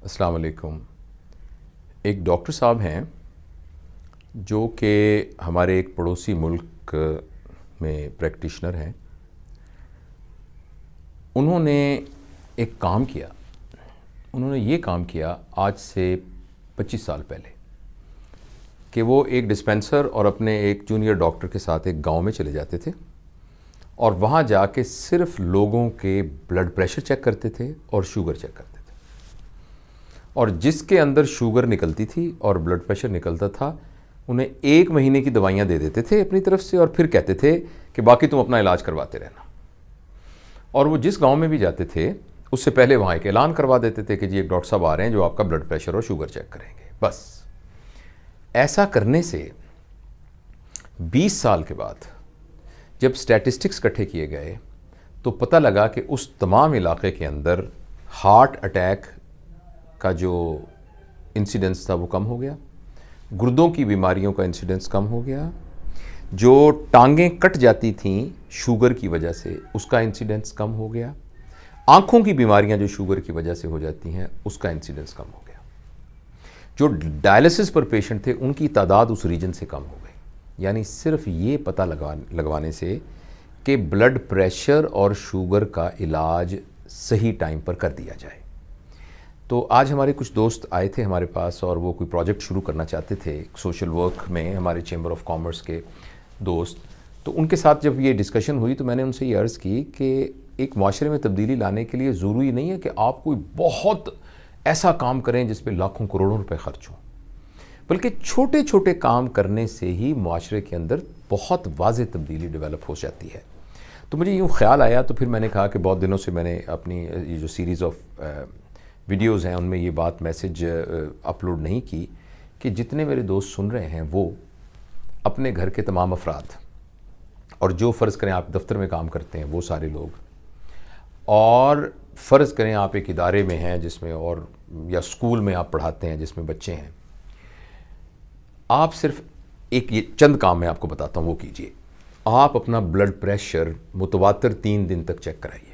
अस्सलाम वालेकुम। एक डॉक्टर साहब हैं जो कि हमारे एक पड़ोसी मुल्क में प्रैक्टिशनर हैं। उन्होंने एक काम किया। उन्होंने ये काम किया आज से 25 साल पहले कि वो एक डिस्पेंसर और अपने एक जूनियर डॉक्टर के साथ एक गांव में चले जाते थे और वहाँ जाके सिर्फ लोगों के ब्लड प्रेशर चेक करते थे और शुगर चेक करते थे। और जिसके अंदर शुगर निकलती थी और ब्लड प्रेशर निकलता था, उन्हें 1 महीने की दवाइयाँ दे देते थे अपनी तरफ से और फिर कहते थे कि बाकी तुम अपना इलाज करवाते रहना। और वो जिस गांव में भी जाते थे उससे पहले वहाँ एक ऐलान करवा देते थे कि जी एक डॉक्टर साहब आ रहे हैं जो आपका ब्लड प्रेशर और शुगर चेक करेंगे। बस ऐसा करने से 20 साल के बाद जब स्टैटिस्टिक्स इकट्ठे किए गए तो पता लगा कि उस तमाम इलाके के अंदर हार्ट अटैक का जो इंसिडेंस था वो कम हो गया, गुर्दों की बीमारियों का इंसिडेंस कम हो गया, जो टांगें कट जाती थीं शुगर की वजह से उसका इंसिडेंस कम हो गया, आँखों की बीमारियां जो शुगर की वजह से हो जाती हैं उसका इंसिडेंस कम हो गया, जो डायलिसिस पर पेशेंट थे उनकी तादाद उस रीजन से कम हो गई। यानी सिर्फ ये पता लगवाने से कि ब्लड प्रेशर और शुगर का इलाज सही टाइम पर कर दिया जाए। तो आज हमारे कुछ दोस्त आए थे हमारे पास और वो कोई प्रोजेक्ट शुरू करना चाहते थे सोशल वर्क में, हमारे चैम्बर ऑफ कॉमर्स के दोस्त। तो उनके साथ जब ये डिस्कशन हुई तो मैंने उनसे ये अर्ज़ की कि एक माशरे में तब्दीली लाने के लिए ज़रूरी नहीं है कि आप कोई बहुत ऐसा काम करें जिस पे लाखों करोड़ों रुपए खर्च हों, बल्कि छोटे छोटे काम करने से ही माशरे के अंदर बहुत वाज़ेह तब्दीली डेवलप हो जाती है। तो मुझे यूँ ख्याल आया, तो फिर मैंने कहा कि बहुत दिनों से मैंने अपनी ये जो सीरीज़ ऑफ वीडियोज़ हैं उनमें ये बात मैसेज अपलोड नहीं की कि जितने मेरे दोस्त सुन रहे हैं वो अपने घर के तमाम अफराद और जो फ़र्ज़ करें आप दफ्तर में काम करते हैं वो सारे लोग, और फ़र्ज़ करें आप एक इदारे में हैं जिसमें और या स्कूल में आप पढ़ाते हैं जिसमें बच्चे हैं, आप सिर्फ एक ये चंद काम मैं आपको बताता हूँ वो कीजिए। आप अपना ब्लड प्रेशर मुतवातिर 3 दिन तक चेक कराइए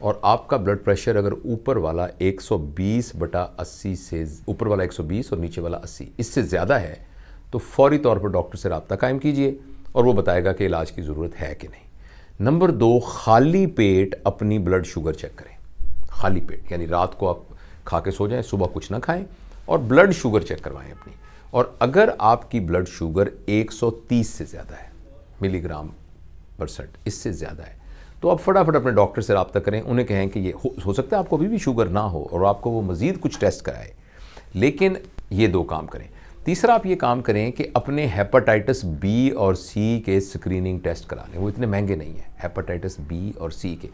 और आपका ब्लड प्रेशर अगर ऊपर वाला 120/80 से ऊपर वाला 120 और नीचे वाला 80 इससे ज़्यादा है तो फौरी तौर पर डॉक्टर से रब्ता कायम कीजिए और वो बताएगा कि इलाज की ज़रूरत है कि नहीं। नंबर 2, खाली पेट अपनी ब्लड शुगर चेक करें। खाली पेट यानी रात को आप खा के सो जाएं, सुबह कुछ ना खाएं और ब्लड शुगर चेक करवाएं अपनी। और अगर आपकी ब्लड शुगर 130 से ज़्यादा है मिलीग्राम %, इससे ज़्यादा है, तो आप फटाफट अपने डॉक्टर से रब्ता करें। उन्हें कहें कि ये हो सकता है आपको अभी भी शुगर ना हो और आपको वो मज़ीद कुछ टेस्ट कराए, लेकिन ये 2 काम करें। तीसरा, आप ये काम करें कि अपने हेपेटाइटिस बी और सी के स्क्रीनिंग टेस्ट करा लें। वो इतने महंगे नहीं हैं, हेपेटाइटिस बी और सी के,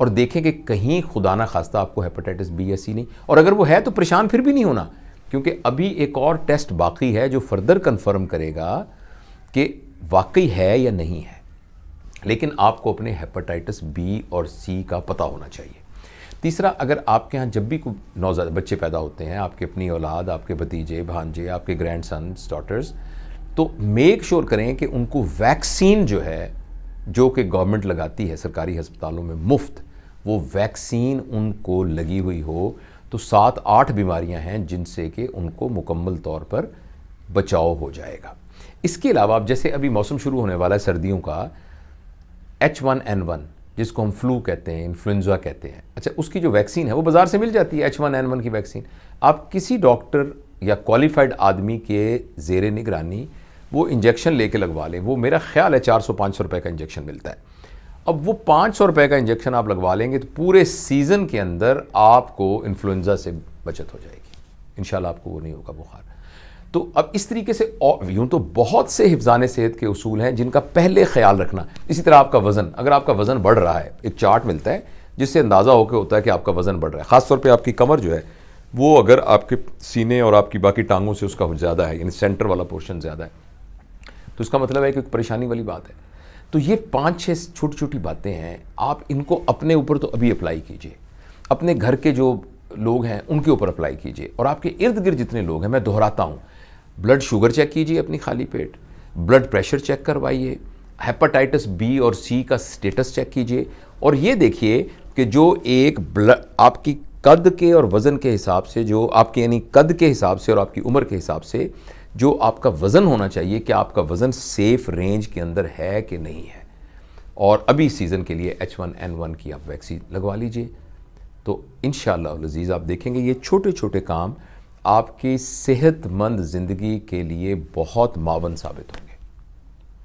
और देखें कि कहीं खुदा ना खास्ता आपको हेपेटाइटिस बी या सी नहीं, और अगर वो है तो परेशान फिर भी नहीं होना, क्योंकि अभी एक और टेस्ट बाकी है जो फर्दर कन्फर्म करेगा कि वाकई है या नहीं है। लेकिन आपको अपने हेपेटाइटिस बी और सी का पता होना चाहिए। तीसरा, अगर आपके यहाँ जब भी कोई नौज़ायदा बच्चे पैदा होते हैं, आपके अपनी औलाद, आपके भतीजे भांजे, आपके ग्रैंड सन्स डॉटर्स, तो मेक श्योर करें कि उनको वैक्सीन जो है जो कि गवर्नमेंट लगाती है सरकारी अस्पतालों में मुफ्त, वो वैक्सीन उनको लगी हुई हो। तो 7-8 बीमारियां हैं जिनसे कि उनको मुकम्मल तौर पर बचाव हो जाएगा। इसके अलावा अब जैसे अभी मौसम शुरू होने वाला है सर्दियों का, H1N1 जिसको हम फ्लू कहते हैं, इन्फ्लुएंजा कहते हैं, अच्छा उसकी जो वैक्सीन है वो बाज़ार से मिल जाती है। H1N1 की वैक्सीन आप किसी डॉक्टर या क्वालिफाइड आदमी के ज़ेरे निगरानी वो इंजेक्शन लेके लगवा लें। वो मेरा ख्याल है 400-500 रुपये का इंजेक्शन मिलता है। अब वो 500 रुपये का इंजेक्शन आप लगवा लेंगे तो पूरे सीज़न के अंदर आपको इन्फ्लुएंजा से बचत हो जाएगी, इंशाल्लाह आपको वो नहीं होगा बुखार। तो अब इस तरीके से और यूँ तो बहुत से हिफ्ज़ाने सेहत के उसूल हैं जिनका पहले ख्याल रखना। इसी तरह आपका वज़न, अगर आपका वज़न बढ़ रहा है, एक चार्ट मिलता है जिससे अंदाज़ा होकर होता है कि आपका वज़न बढ़ रहा है। ख़ासतौर पे आपकी कमर जो है वो अगर आपके सीने और आपकी बाकी टांगों से उसका ज़्यादा है, यानी सेंटर वाला पोर्शन ज़्यादा है, तो इसका मतलब है कि परेशानी वाली बात है। तो ये 5-6 छोटी छोटी बातें हैं, आप इनको अपने ऊपर तो अभी अप्लाई कीजिए, अपने घर के जो लोग हैं उनके ऊपर अप्लाई कीजिए, और आपके इर्द गिर्द जितने लोग हैं, मैं दोहराता हूँ, ब्लड शुगर चेक कीजिए अपनी खाली पेट, ब्लड प्रेशर चेक करवाइए, हेपेटाइटिस बी और सी का स्टेटस चेक कीजिए, और ये देखिए कि जो एक ब्लड आपकी कद के और वज़न के हिसाब से, जो आपके यानी कद के हिसाब से और आपकी उम्र के हिसाब से जो आपका वज़न होना चाहिए कि आपका वज़न सेफ़ रेंज के अंदर है कि नहीं है। और अभी सीज़न के लिए H1N1 की आप वैक्सीन लगवा लीजिए। तो इंशाअल्लाह अज़ीज़ आप देखेंगे ये छोटे छोटे काम आपकी सेहतमंद ज़िंदगी के लिए बहुत मावन साबित होंगे।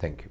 Thank you.